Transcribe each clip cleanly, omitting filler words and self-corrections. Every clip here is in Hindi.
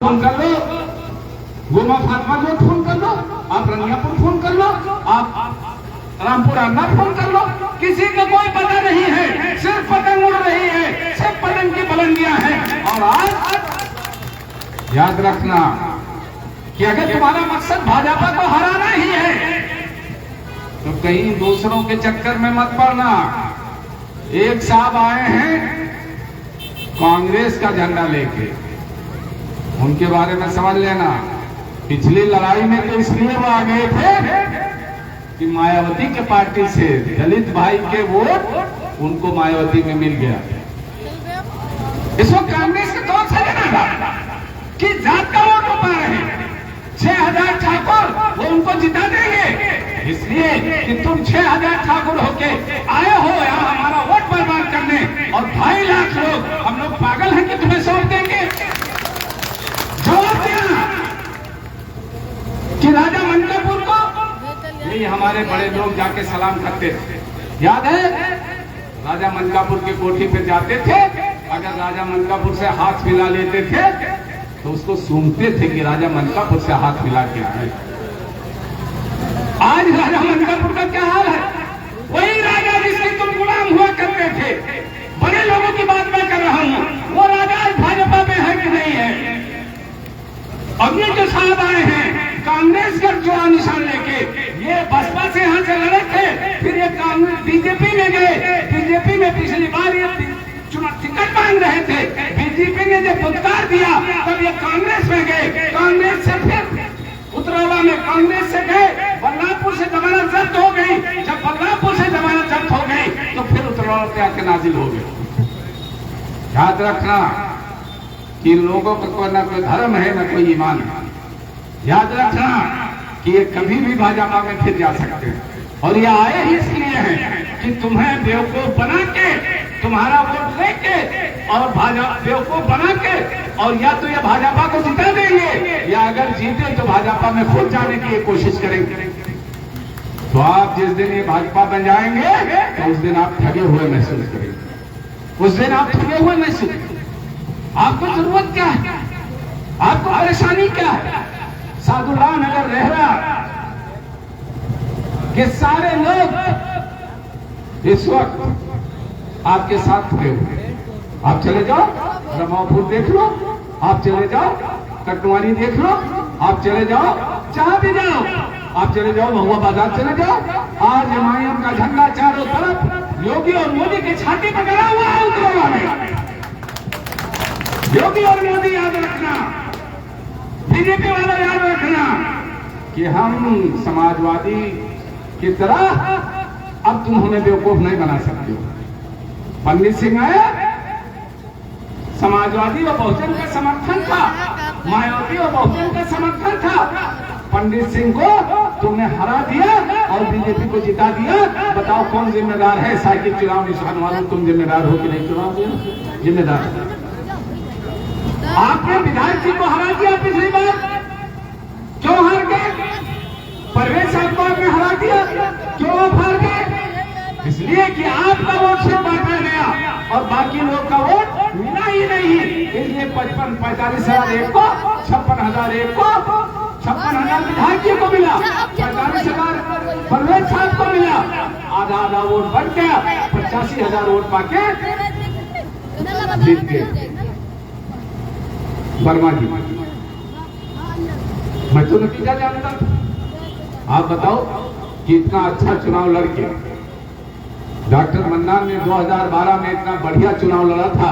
फोन कर लो, गोमा फार्मा जो फोन कर लो, आप रंगियापुर फोन कर लो, आप रामपुर अन्ना फोन कर लो, किसी का कोई पता नहीं है, सिर्फ पतंग उड़ रही है, सिर्फ पतंग की बुलंदियां हैं। और आज याद रखना कि अगर तुम्हारा मकसद भाजपा को हराना ही है तो कहीं दूसरों के चक्कर में मत पड़ना। एक साहब आए हैं कांग्रेस का झंडा लेके, उनके बारे में समझ लेना। पिछली लड़ाई में तो इसलिए वो आ गए थे कि मायावती के पार्टी से दलित भाई के वोट उनको मायावती में मिल गया। इस वक्त कांग्रेस के कौन सा लेना था कि जात का वोट पा रहे हैं। 6000 ठाकुर वो उनको जिता देंगे इसलिए कि तुम 6000 ठाकुर होके आए हो यहाँ हमारा वोट बर्बाद करने, और 2.5 लाख लोग हम लोग पागल हैं कि तुम्हें सौंप देंगे। जवाब देना कि राजा मनकापुर को यही हमारे बड़े लोग जाके सलाम करते थे। याद है राजा मनकापुर की कोठी पे जाते थे, अगर राजा मनकापुर से हाथ मिला लेते थे तो उसको सूंघते थे कि राजा मनकापुर से हाथ मिला के आए। आज राजा मनकापुर का क्या हाल है? वही राजा जिसके तुम गुलाम हुआ करते थे, बड़े लोगों की बात मैं कर रहा हूं, वो राजा आज भाजपा में है कि नहीं है? अब ये जो साहब आए हैं कांग्रेस का चुनाव निशान लेके, ये बसपा से यहां से लड़े थे, फिर ये कांग्रेस बीजेपी में गए। बीजेपी में पिछली बार ये टिकट मांग रहे थे, बीजेपी ने जब फुटकार दिया तब ये कांग्रेस में गए। कांग्रेस से फिर उतरौला में कांग्रेस से गए, बल्लापुर से जमानत जब्त हो गई। जब बल्लापुर से जमानत जब्त हो गई तो फिर उतरौला पे आके नाजिल हो गए। याद रखना कि इन लोगों का कोई ना कोई धर्म है ना कोई ईमान है। याद रखना कि ये कभी भी भाजपा में फिर जा सकते हैं, और ये आए ही इसलिए हैं कि तुम्हें बेवकूफ बना के, तुम्हारा वोट लेके और भाजपा बेवकूफ बना के, और या तो ये भाजपा को जिता देंगे या अगर जीते तो भाजपा में खुद जाने की कोशिश करेंगे। तो आप जिस दिन ये भाजपा बन जाएंगे तो उस दिन आप ठगे हुए महसूस करेंगे, उस दिन आप ठगे हुए महसूस करेंगे। आपको जरूरत क्या है? आपको परेशानी क्या है? साधुल्लाह नगर रेहरा के सारे लोग इस वक्त आपके साथ खड़े हुए। आप चले जाओ रमापुर देख लो, आप चले जाओ कटवारी देख लो, आप चले जाओ जहां भी जाओ, आप चले जाओ महुआ बाजार चले जाओ। आज एमआईएम का झंडा चारों तरफ योगी और मोदी की छाती पर गड़ा हुआ है। उतरौला में योगी और मोदी याद रखना, बीजेपी वाला याद रखना कि हम समाजवादी की तरह अब तुम हमें बेवकूफ नहीं बना सकते हो। पंडित सिंह आए, समाजवादी और बहुजन का समर्थन था, मायावती और बहुजन का समर्थन था। पंडित सिंह को तुमने हरा दिया और बीजेपी को जिता दिया। बताओ कौन जिम्मेदार है? साइकिल चुनाव निशान वालों, तुम जिम्मेदार हो कि नहीं? चुनाव दिया जिम्मेदार। आपने विधायक जी को हरा दिया पिछली बार, क्यों हार गए? परवेज साहब को आपने हरा दिया, क्यों आप हार गए? इसलिए कि आपका वोट सिर्फ बांटा गया और बाकी लोग का वोट मिला ही नहीं। इसलिए 45,000 एक को, 56,000 एक को, 56,000 विधायक जी को मिला, 45,000 परवेज साहब को मिला। आधा आधा वोट बन गया, 85,000 वोट पाके जीत गए वर्मा जी। मैं तो नतीजा जानता था। आप बताओ कि इतना अच्छा चुनाव लड़के डॉक्टर मन्नान ने 2012 में इतना बढ़िया चुनाव लड़ा था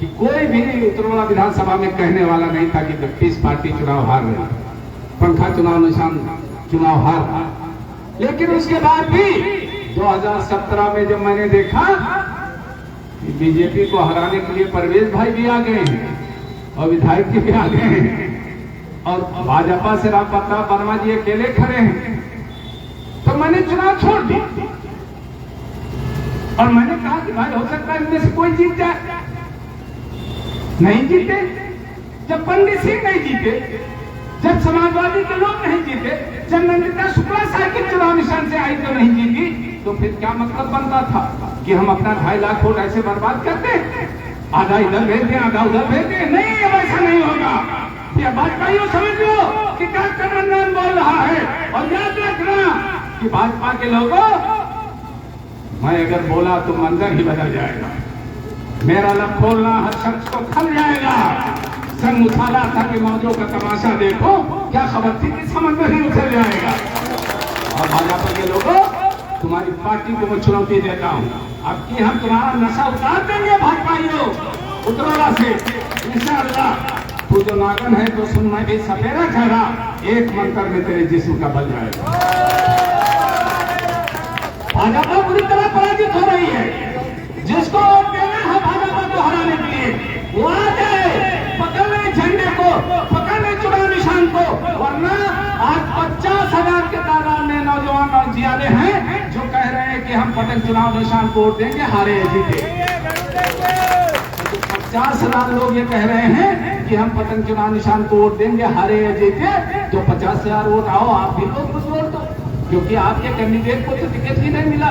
कि कोई भी उत्तरौला विधानसभा में कहने वाला नहीं था कि 32 पार्टी चुनाव हार रही, पंखा चुनाव निशान चुनाव हार। लेकिन उसके बाद भी 2017 में जब मैंने देखा कि बीजेपी को हराने के लिए परवेज भाई भी आ गए हैं और विधायक जी भी आ गए हैं और भाजपा से राम प्रताप वर्मा जी अकेले खड़े हैं, तो मैंने चुनाव छोड़ दिया और मैंने कहा कि भाई हो सकता है इनमें से कोई जीत जाए। नहीं जीते। जब पंडित सिंह नहीं जीते, जब समाजवादी के लोग नहीं जीते, जब नंदिता शुक्ला साइकिल चुनाव निशान से आई तो नहीं जीती, तो फिर क्या मतलब बनता था कि हम अपना 2.5 लाख वोट ऐसे बर्बाद करते, आधा इधर भेज दें आधा उधर भेज दें? नहीं, अब ऐसा नहीं होगा। कि भाजपा के लोगों, मैं अगर बोला तो मंजर ही बदल जाएगा, मेरा लब खोलना हर शख्स को खल जाएगा। संग उछाला था कि मौजों का तमाशा देखो, क्या खबर थी कि समंदर ही उछल जाएगा। और भाजपा के लोगों, तुम्हारी पार्टी को मैं चुनौती देता हूँ, अब की हम तुम्हारा नशा उतार देंगे भाजपाइयों उतरौला से इंशाअल्लाह। तू जो नागन है तो सुन, मैं भी सपेरा ठहरा, एक मंत्र में तेरे जिस्म का बल जाएगा। भाजपा पूरी तरह पराजित हो रही है, जिसको वोट देना है भाजपा को हराने के लिए वो आ जाए, पकड़ ले झंडे को, पकड़ ले चुनाव निशान को, वरना आज 50,000 के तादाद में नौजवान और जियादे हैं जो कह रहे हैं कि हम पटन चुनाव निशान को वोट देंगे, हारे या जीते। 50,000 लोग ये कह रहे हैं कि हम पटन चुनाव निशान को वोट देंगे, हारे या जीते, तो 50,000 वोट आओ, आप भी लोग कुछ वोट दो, क्योंकि आपके कैंडिडेट को तो टिकट ही नहीं मिला।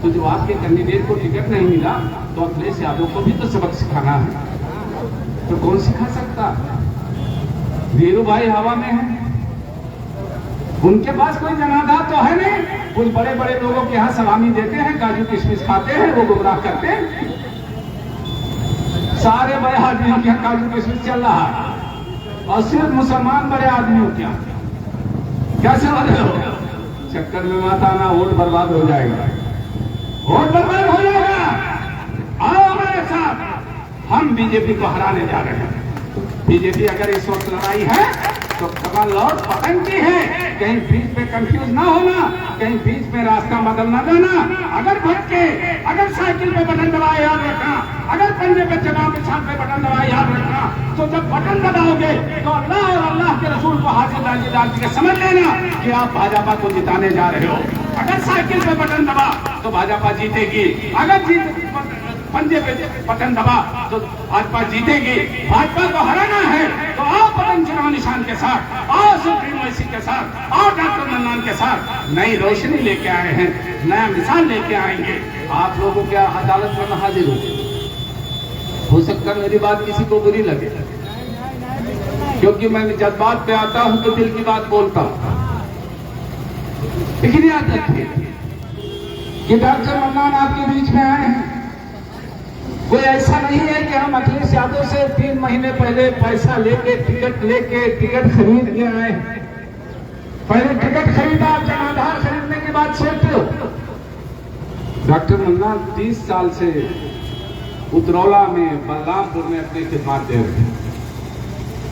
तो जब आपके कैंडिडेट को टिकट नहीं मिला तो अखिलेश यादव को भी तो सबक सिखाना है, तो कौन सिखा सकता? वीरू भाई हवा में है, उनके पास कोई जनाधार तो है नहीं। कुछ बड़े बड़े लोगों के यहाँ सलामी देते हैं, काजू किशमिश खाते हैं, वो गुमराह करते हैं। सारे बड़े आदमियों के यहाँ काजू किशमिश चल रहा है और सिर्फ मुसलमान बड़े आदमियों के यहाँ। क्या समझ रहे हो? चक्कर में मत आना, वोट बर्बाद हो जाएगा, वोट बर्बाद हो जाएगा। आओ हमारे साथ, हम बीजेपी को हराने जा रहे हैं। बीजेपी अगर इस वक्त लड़ाई है तो कमल और पतन की है, कहीं बीच में कंफ्यूज ना होना, कहीं बीच में रास्ता बदल ना जाना। अगर भटके, अगर साइकिल पे बटन दबाए याद रखना, अगर पंजे पे चुनाव निशान पे बटन दबाए याद रखना, तो जब बटन दबाओगे तो अल्लाह और अल्लाह के रसूल को हाथ में डाल के समझ लेना कि आप भाजपा को जिताने जा रहे हो। अगर साइकिल पे बटन दबा तो भाजपा जीतेगी, अगर पंजे पे बटन दबा तो भाजपा जीतेगी। भाजपा को हराना है तो आओ पटन चुनाव निशान के साथ, आओ सुप्रीम ओवैसी के साथ, आओ डॉक्टर मन्नान के साथ। नई रोशनी लेके आए हैं, नया मिसाल लेके आएंगे। आप लोगों के अदालत में मैं हाजिर हो सकता मेरी बात किसी को बुरी लगे, क्योंकि मैं जज्बात पे आता हूं तो दिल की बात बोलता हूं। लेकिन याद रखिए कि डॉक्टर मन्नान आपके बीच में आए हैं। कोई ऐसा नहीं है कि हम अखिलेश यादव से 3 महीने पहले पैसा लेके टिकट खरीद के आए। पहले टिकट खरीदा, जनाधार खरीदने के बाद सोचते हो। डॉक्टर मन्नान 30 साल से उतरौला में, बलरामपुर में अपनी खिदमत दे रहे हैं।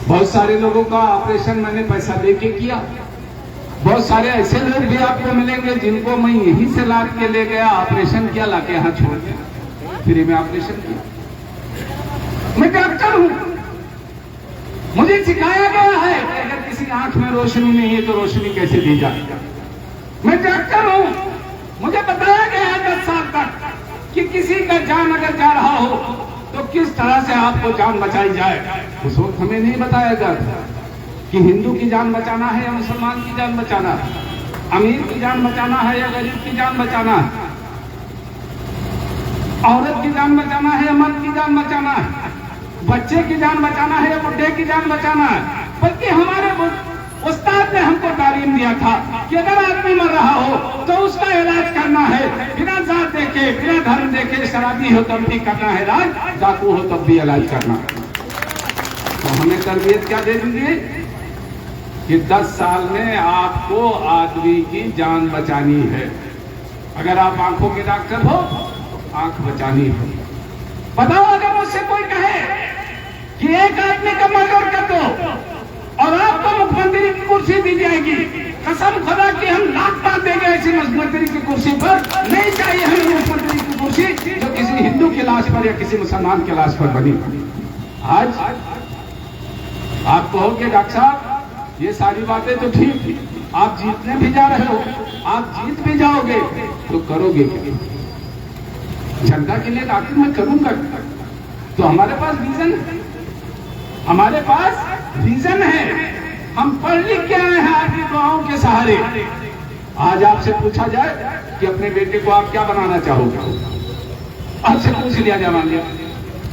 बहुत सारे लोगों का ऑपरेशन मैंने पैसा लेके किया। बहुत सारे ऐसे लोग भी आपको मिलेंगे जिनको मैं यहीं से लाद के ले गया, ऑपरेशन किया, लाके यहाँ छोड़ दिया, फ्री में ऑपरेशन किया। मैं डॉक्टर हूं, मुझे सिखाया गया है कि अगर किसी आंख में रोशनी नहीं है तो रोशनी कैसे दी जाए। मैं डॉक्टर हूं, मुझे बताया गया है 10 साल तक कि किसी का जान अगर जा रहा हो तो किस तरह से आपको जान बचाई जाए। उस वक्त हमें नहीं बताया गया था कि हिंदू की जान बचाना है या मुसलमान की जान बचाना है, अमीर की जान बचाना है या गरीब की जान बचाना है, औरत की जान बचाना है या मर्द की जान बचाना है, बच्चे की जान बचाना है या बुढ़े की जान बचाना है। बल्कि हमारे उस्ताद ने हमको तालीम दिया था कि अगर आदमी मर रहा हो तो उसका इलाज करना है, बिना जात देखे, बिना धर्म देखे। शराबी हो तब भी करना है इलाज, डाकू हो तब भी इलाज करना। तो हमें तरबियत क्या दे दीजिए कि 10 साल में आपको आदमी की जान बचानी है। अगर आप आंखों के डॉक्टर हो, आंख बचानी है। बताओ, अगर मुझसे कोई कहे कि एक आदमी का मर्डर कर दो और आपको मुख्यमंत्री की कुर्सी दी जाएगी, कसम खुदा की हम लाख बार देंगे ऐसी मुख्यमंत्री की कुर्सी पर। नहीं चाहिए हमें मुख्यमंत्री की कुर्सी जो किसी हिंदू की लाश पर या किसी मुसलमान की लाश पर बनी। आज आप कहोगे डॉक्टर साहब ये सारी बातें तो ठीक थी, आप जीतने भी जा रहे हो, आप जीत भी जाओगे तो करोगे क्या? जनता के लिए डॉक्टर मैं करूंगा। तो हमारे पास विजन है, हमारे पास विजन है। हम पढ़ लिख के आए हैं आपकी दुआओं के सहारे। आज आपसे पूछा जाए कि अपने बेटे को आप क्या बनाना चाहोगे, आपसे पूछ लिया जाए, मान लिया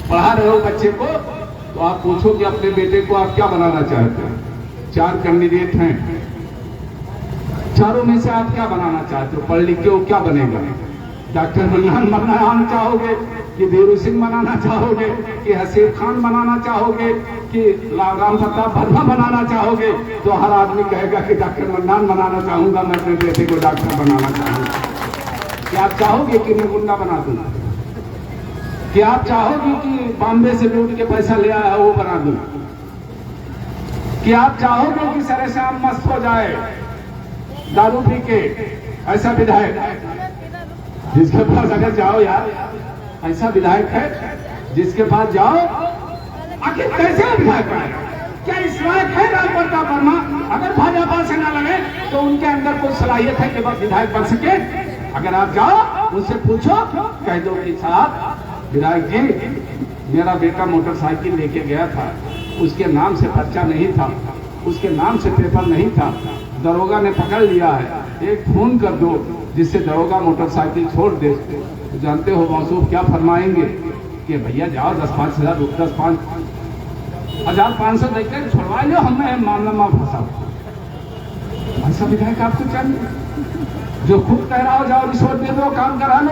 पढ़ा रहे हो बच्चे को, तो आप पूछो कि अपने बेटे को आप क्या बनाना चाहते हैं। 4 कैंडिडेट हैं, चारों में से आप क्या बनाना चाहते हो? पढ़ लिख के वो क्या बनेगा? डॉक्टर मन्नान बनाना चाहोगे कि वीरू सिंह बनाना चाहोगे कि हसीर खान बनाना चाहोगे कि राम प्रताप वर्मा बनाना चाहोगे? तो हर आदमी कहेगा कि डॉक्टर मन्नान बनाना चाहूंगा, मैं अपने बेटे को डॉक्टर बनाना चाहूंगा। क्या आप चाहोगे कि मैं गुंडा बना दूं? क्या आप चाहोगे कि बॉम्बे से लूट के पैसा ले आया वो बना दूं? क्या आप चाहोगे कि सरेआम मस्त हो जाए दारू पी के ऐसा विधायक? जिसके पास अगर जाओ यार, ऐसा विधायक है जिसके पास जाओ, आखिर कैसे विधायक आएगा? क्या इस लायक है राम प्रताप वर्मा? अगर भाजपा से ना लगे तो उनके अंदर कोई सलाहियत है कि बस विधायक बन सके? अगर आप जाओ उनसे पूछो, कह दो कि साहब विधायक जी, मेरा बेटा मोटरसाइकिल लेके गया था, उसके नाम से पर्चा नहीं था, उसके नाम से पेपर नहीं था, दरोगा ने पकड़ लिया है, एक फोन कर दो जिससे दरोगा मोटरसाइकिल छोड़ दे। तो जानते हो मौसूफ क्या फरमाएंगे कि भैया जाओ 10,500 देकर छुड़वा लो, हमें मामला में फंसा। ऐसा विधायक आपको चाहिए जो खुद कह रहा हो जाओ रिश्वत दे दो, काम करा लो?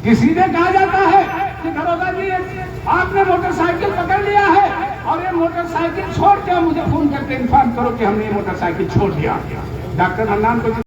किसी ने कहा जाता है कि दरोगा जी आपने मोटरसाइकिल पकड़ लिया है और ये मोटरसाइकिल छोड़ के मुझे फोन करके इन्फॉर्म करो कि हमने ये मोटरसाइकिल छोड़ दिया। डॉक्टर मन्नान को